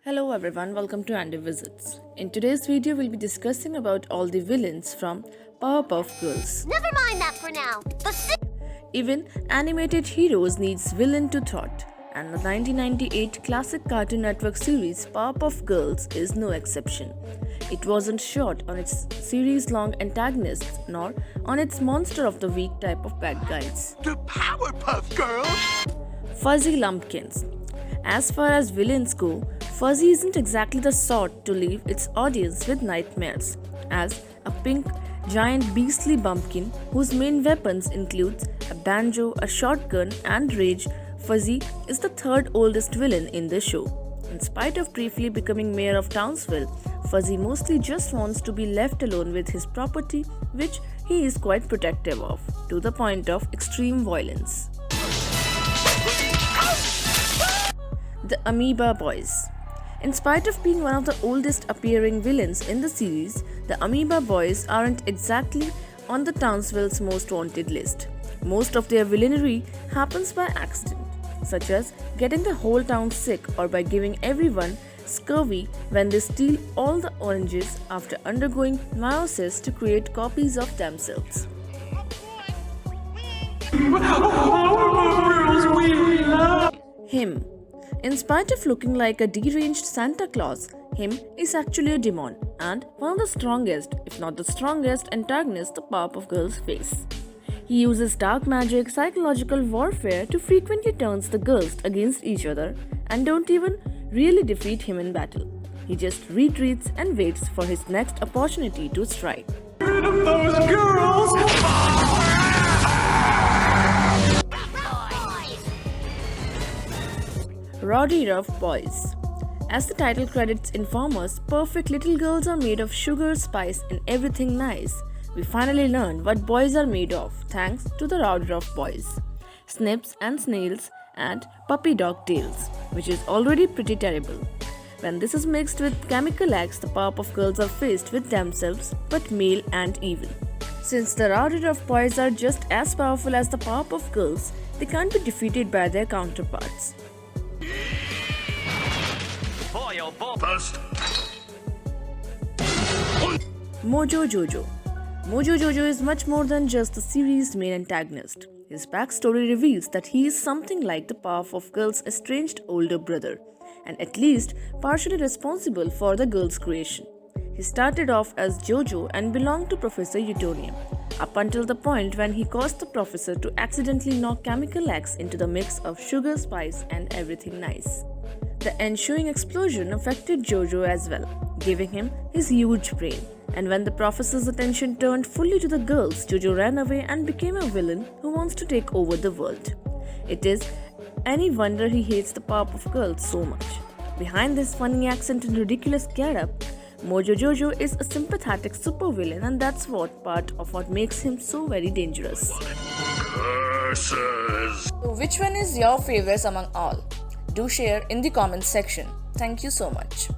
Hello everyone, welcome to Andy Visits. In today's video, we'll be discussing about all the villains from Powerpuff Girls. Never mind that for now. Even animated heroes needs villain to thwart, and the 1998 classic Cartoon Network series Powerpuff Girls is no exception. It wasn't short on its series-long antagonists nor on its monster of the week type of bad guys. The Powerpuff Girls! Fuzzy Lumpkins. As far as villains go, Fuzzy isn't exactly the sort to leave its audience with nightmares. As a pink, giant beastly bumpkin whose main weapons includes a banjo, a shotgun and rage, Fuzzy is the third oldest villain in the show. In spite of briefly becoming mayor of Townsville, Fuzzy mostly just wants to be left alone with his property, which he is quite protective of, to the point of extreme violence. The Amoeba Boys. In spite of being one of the oldest appearing villains in the series, the Amoeba Boys aren't exactly on the Townsville's most wanted list. Most of their villainy happens by accident, such as getting the whole town sick or by giving everyone scurvy when they steal all the oranges after undergoing meiosis to create copies of themselves. Him. In spite of looking like a deranged Santa Claus, him is actually a demon and one of the strongest, if not the strongest, antagonists the Powerpuff Girls face. He uses dark magic, psychological warfare to frequently turns the girls against each other and don't even really defeat him in battle. He just retreats and waits for his next opportunity to strike. Get rid of those girls! Rowdy Rough Boys. As the title credits inform us, perfect little girls are made of sugar, spice, and everything nice. We finally learn what boys are made of thanks to the Rowdy Rough Boys. Snips and snails and puppy dog tails, which is already pretty terrible. When this is mixed with chemical acts, the Powerpuff Girls are faced with themselves, but male and evil. Since the Rowdy Rough Boys are just as powerful as the Powerpuff Girls, they can't be defeated by their counterparts. First. Mojo Jojo. Mojo Jojo is much more than just the series' main antagonist. His backstory reveals that he is something like the Powerpuff Girls' estranged older brother, and at least partially responsible for the girls' creation. He started off as Jojo and belonged to Professor Utonium, up until the point when he caused the professor to accidentally knock chemical X into the mix of sugar, spice, and everything nice. The ensuing explosion affected Jojo as well, giving him his huge brain. And when the professor's attention turned fully to the girls, Jojo ran away and became a villain who wants to take over the world. It is any wonder he hates the Powerpuff Girls so much. Behind this funny accent and ridiculous getup, Mojo Jojo is a sympathetic supervillain, and that's part of what makes him so very dangerous. Curses! So which one is your favorite among all? Do share in the comments section. Thank you so much.